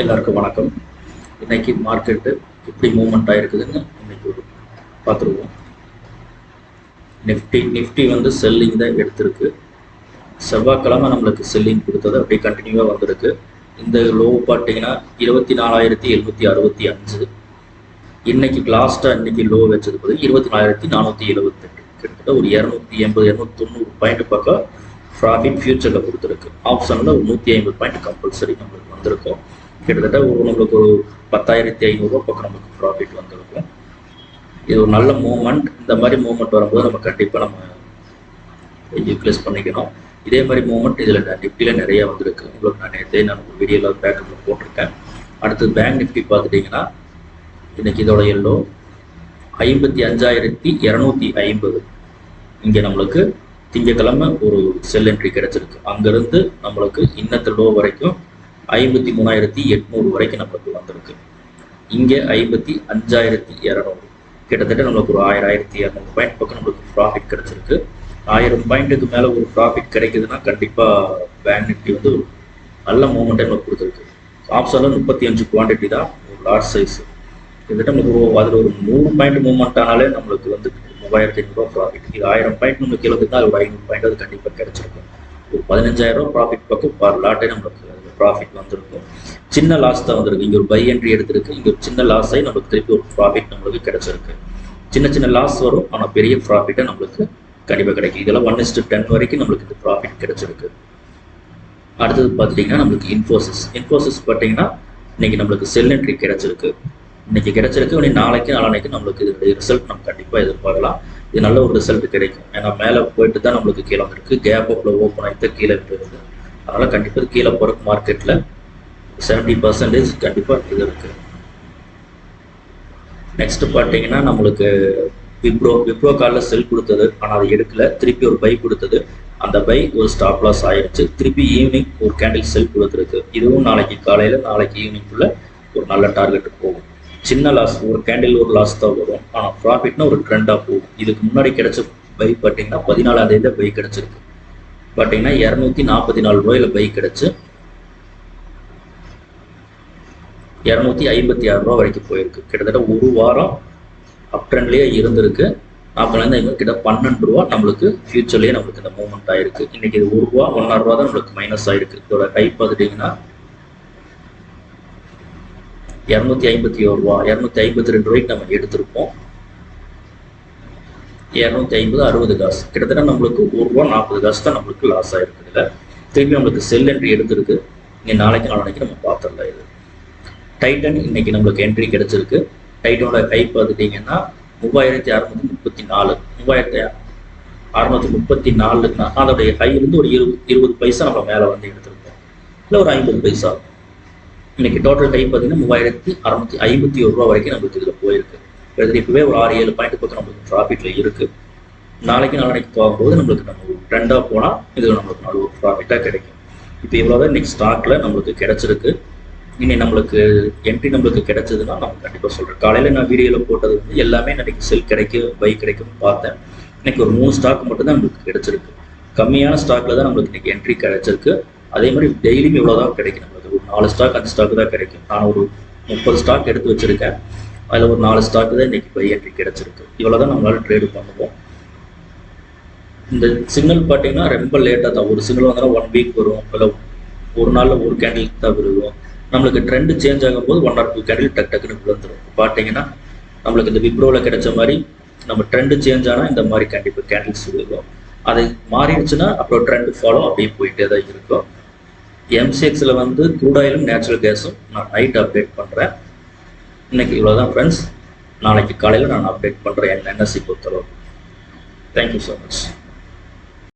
எல்லாருக்கும் வணக்கம். இன்னைக்கு மார்க்கெட்டு எப்படி மூவ்மெண்ட் ஆயிருக்குதுன்னு இன்னைக்கு பார்த்துருவோம். நிஃப்டி வந்து செல்லிங் தான் எடுத்திருக்கு. செவ்வாய்க்கிழமை நம்மளுக்கு செல்லிங் கொடுத்தது அப்படியே கண்டினியூவாக வந்திருக்கு. இந்த லோ பார்த்தீங்கன்னா 24,765. இன்னைக்கு லாஸ்ட்டாக இன்னைக்கு லோ வச்சது போது 24,478. கிட்டத்தட்ட ஒரு 280 290 பாயிண்ட் பக்கம் ப்ராஃபிட் ஃபியூச்சரில் கொடுத்துருக்கு. ஆப்ஷனில் ஒரு 150 பாயிண்ட் கம்பல்சரி நம்மளுக்கு வந்திருக்கும். கிட்டத்தட்ட நம்மளுக்கு ஒரு 10,500 பக்கம் நமக்கு ப்ராஃபிட் வந்திருக்கும். இது ஒரு நல்ல மூவ்மெண்ட். இந்த மாதிரி மூவ்மெண்ட் வரும்போது நம்ம கண்டிப்பாக நம்ம யூட்டிலைஸ் பண்ணிக்கணும். இதே மாதிரி மூவ்மெண்ட் இதில் நிஃப்டியில் நிறைய வந்திருக்கு. உங்களுக்கு நான் நேற்றே நான் வீடியோவில் பேக்கப்பில் போட்டிருக்கேன். அடுத்தது பேங்க் நிஃப்டி பார்த்துட்டிங்கன்னா இன்னைக்கு இதோட எல்லோ 55,250. இங்கே நம்மளுக்கு திங்கக்கிழமை ஒரு செல் என்ட்ரி கிடைச்சிருக்கு. அங்கேருந்து நம்மளுக்கு இன்னத்து லோ வரைக்கும் 53,800 வரைக்கும் நம்மளுக்கு வந்திருக்கு. இங்கே 55,200. கிட்டத்தட்ட நம்மளுக்கு ஒரு 1,200 பாயிண்ட் பக்கம் நம்மளுக்கு ப்ராஃபிட் கிடைச்சிருக்கு. 1000 பாயிண்ட்டுக்கு மேலே ஒரு ப்ராஃபிட் கிடைக்குதுன்னா கண்டிப்பாக பேங்க் நிஃப்டி வந்து ஒரு நல்ல மூவ்மெண்ட்டை நமக்கு கொடுத்துருக்கு. ஆப்ஷனில் 35 குவான்டிட்டி தான் ஒரு லார்ஜ் சைஸ். கிட்டத்தட்ட நம்மளுக்கு அதில் ஒரு 100 பாயிண்ட் மூவ்மெண்ட் ஆனாலே நம்மளுக்கு வந்து 3,500 ப்ராஃபிட். இது 1000 பாயிண்ட் நம்மளுக்கு எழுதுனா ஒரு 500 பாயிண்ட் அது கண்டிப்பாக கிடைச்சிருக்கும். ஒரு 15,000 ப்ராஃபிட் பக்கம் பர் லாட்டே நம்மளுக்கு ப்ராஃபிட் வந்திருக்கும். சின்ன லாஸ் தான் வந்திருக்கு. இங்கே ஒரு பை என்ட்ரி எடுத்திருக்கு. இங்கே ஒரு சின்ன லாஸ் ஆகி நம்மளுக்கு திருப்பி ஒரு ப்ராஃபிட் நம்மளுக்கு கிடைச்சிருக்கு. சின்ன சின்ன லாஸ் வரும், ஆனால் பெரிய ப்ராஃபிட்டை நம்மளுக்கு கண்டிப்பாக கிடைக்கும். இதெல்லாம் 1:10 வரைக்கும் நம்மளுக்கு இந்த ப்ராஃபிட் கிடைச்சிருக்கு. அடுத்தது பார்த்துட்டிங்கன்னா நம்மளுக்கு இன்ஃபோசிஸ் பார்த்தீங்கன்னா இன்னைக்கு நம்மளுக்கு செல் என்ட்ரி கிடைச்சிருக்கு. இன்னைக்கு கிடைச்சிருக்கு. நாளைக்கு நம்மளுக்கு இதோடைய ரிசல்ட் நம்ம கண்டிப்பாக எதிர்பார்க்கலாம். இது நல்ல ஒரு ரிசல்ட் கிடைக்கும். ஏன்னா மேலே போயிட்டு தான் நம்மளுக்கு கீழே வந்திருக்கு. கேப் அப்பில் ஓப்பன் ஆகிட்டு கீழே இருக்குது. அதனால் கண்டிப்பாக கீழே போகிற மார்க்கெட்டில் 70% கண்டிப்பாக இது இருக்குது. நெக்ஸ்ட் பார்த்தீங்கன்னா நம்மளுக்கு விப்ரோ காலில் செல் கொடுத்தது, ஆனால் அது எடுக்கல. திருப்பி ஒரு பை கொடுத்தது. அந்த பை ஒரு ஸ்டாப் லாஸ் ஆயிடுச்சு. திருப்பி ஈவினிங் ஒரு கேண்டில் செல் கொடுத்துருக்கு. இதுவும் நாளைக்கு காலையில் நாளைக்கு ஈவினிங்குள்ளே ஒரு நல்ல டார்கெட்டு போகும். சின்ன லாஸ், ஒரு கேண்டில் ஒரு லாஸ் தான் வரும், ஆனால் ப்ராஃபிட்னா ஒரு ட்ரெண்டாக போகும். இதுக்கு முன்னாடி கிடைச்ச பை பார்த்தீங்கன்னா 14ஆம் தேதி பை கிடைச்சிருக்கு. பார்த்தீங்கன்னா 244 ரூபாயில் பை கிடைச்சு 256 ரூபா வரைக்கும் போயிருக்கு. கிட்டத்தட்ட ஒரு வாரம் அப் ட்ரெண்ட்லேயே இருந்திருக்கு. 40 கிட்ட 12 ரூபா நம்மளுக்கு ஃபியூச்சர்லேயே நம்மளுக்கு இந்த மூவ்மெண்ட் ஆயிருக்கு. இன்னைக்கு இது 1 ரூபா 1.5 ரூபா தான் நம்மளுக்கு மைனஸ் ஆயிருக்கு. இதோட ஹை பார்த்துட்டிங்கன்னா 251 ரூபா 252 ரூபாய்க்கு நம்ம எடுத்திருப்போம். 250 60 காசு. கிட்டத்தட்ட நம்மளுக்கு 1 ரூபா 40 காசு தான் நம்மளுக்கு லாஸ் ஆயிருக்கு. இதில் திருப்பி நம்மளுக்கு செல் என்ட்ரி எடுத்திருக்கு. இங்கே நாளைக்கு நம்ம பார்த்துடலாம். இது டைட்டன் இன்னைக்கு நம்மளுக்கு என்ட்ரி கிடைச்சிருக்கு. டைட்டனோட ஹை பார்த்துட்டிங்கன்னா 3,634 3,634. அதோடைய ஹை இருந்து ஒரு 20 பைசா நம்ம மேலே வந்து எடுத்திருக்கோம். இல்லை ஒரு 50 பைசா. இன்னைக்கு டோட்டல் ஹை பார்த்தீங்கன்னா 3,651 ரூபா வரைக்கும் நம்மளுக்கு இதில் போயிருக்கு. இப்போவே ஒரு 6-7 பாயிண்ட் பக்கம் நம்மளுக்கு ப்ராஃபிட்டில் இருக்குது. நாளைக்கு போகும்போது நம்மளுக்கு நம்ம ட்ரெண்டாக போனால் இதில் நம்மளுக்கு நல்ல ஒரு ப்ராஃபிட்டாக கிடைக்கும். இப்போ இவ்வளோதான் இன்னைக்கு ஸ்டாக்கில் நம்மளுக்கு கிடைச்சிருக்கு. இனி நம்மளுக்கு என்ட்ரி நம்மளுக்கு கிடைச்சதுன்னா நம்ம கண்டிப்பாக சொல்கிறேன். காலையில் நான் வீடியோவில் போட்டது வந்து எல்லாமே இன்னைக்கு செல் கிடைக்கும் பை கிடைக்கும்னு பார்த்தேன். இன்னைக்கு ஒரு 3 ஸ்டாக் மட்டும் தான் நம்மளுக்கு கிடைச்சிருக்கு. கம்மியான ஸ்டாக்கில் தான் நம்மளுக்கு இன்னைக்கு என்ட்ரி கிடைச்சிருக்கு. அதே மாதிரி டெய்லியும் இவ்வளோ தான் கிடைக்கும். நம்மளுக்கு ஒரு 4 ஸ்டாக் 5 ஸ்டாக் தான் கிடைக்கும். நான் ஒரு 30 ஸ்டாக் எடுத்து வச்சுருக்கேன். அதில் ஒரு 4 ஸ்டாக்கு தான் இன்னைக்கு பை என்ட்ரி கிடைச்சிருக்கு. இவ்வளோ தான் நம்மளால் ட்ரேடு பண்ணுவோம். இந்த சிக்னல் பார்த்தீங்கன்னா ரொம்ப லேட்டாக தான். ஒரு சிக்னல் வந்தாலும் 1 வீக் வரும். இல்லை ஒரு நாளில் ஒரு கேண்டில் தான் விழுகும். நம்மளுக்கு ட்ரெண்டு சேஞ்ச் ஆகும்போது 1 or 2 கேண்டில் டக்குன்னு விழுந்துடும். பார்த்தீங்கன்னா நம்மளுக்கு இந்த விப்ரோவில் கிடைச்ச மாதிரி நம்ம ட்ரெண்டு சேஞ்ச் ஆனால் இந்த மாதிரி கண்டிப்பாக கேண்டில்ஸ் விழுகும். அது மாறிடுச்சுன்னா அப்புறம் ட்ரெண்டு ஃபாலோ அப்படியே போயிட்டே தான் இருக்கும். எம்சிஎக்ஸில் வந்து க்ரூட் ஆயிலும் நேச்சுரல் கேஸும் நான் நைட் அப்டேட் பண்ணுறேன். இன்னைக்கு இவ்வளோதான் ஃப்ரெண்ட்ஸ். நாளைக்கு காலையில் நான் அப்டேட் பண்ணுறேன் என்எஸ்சி பொறுத்தளவு. Thank you so much.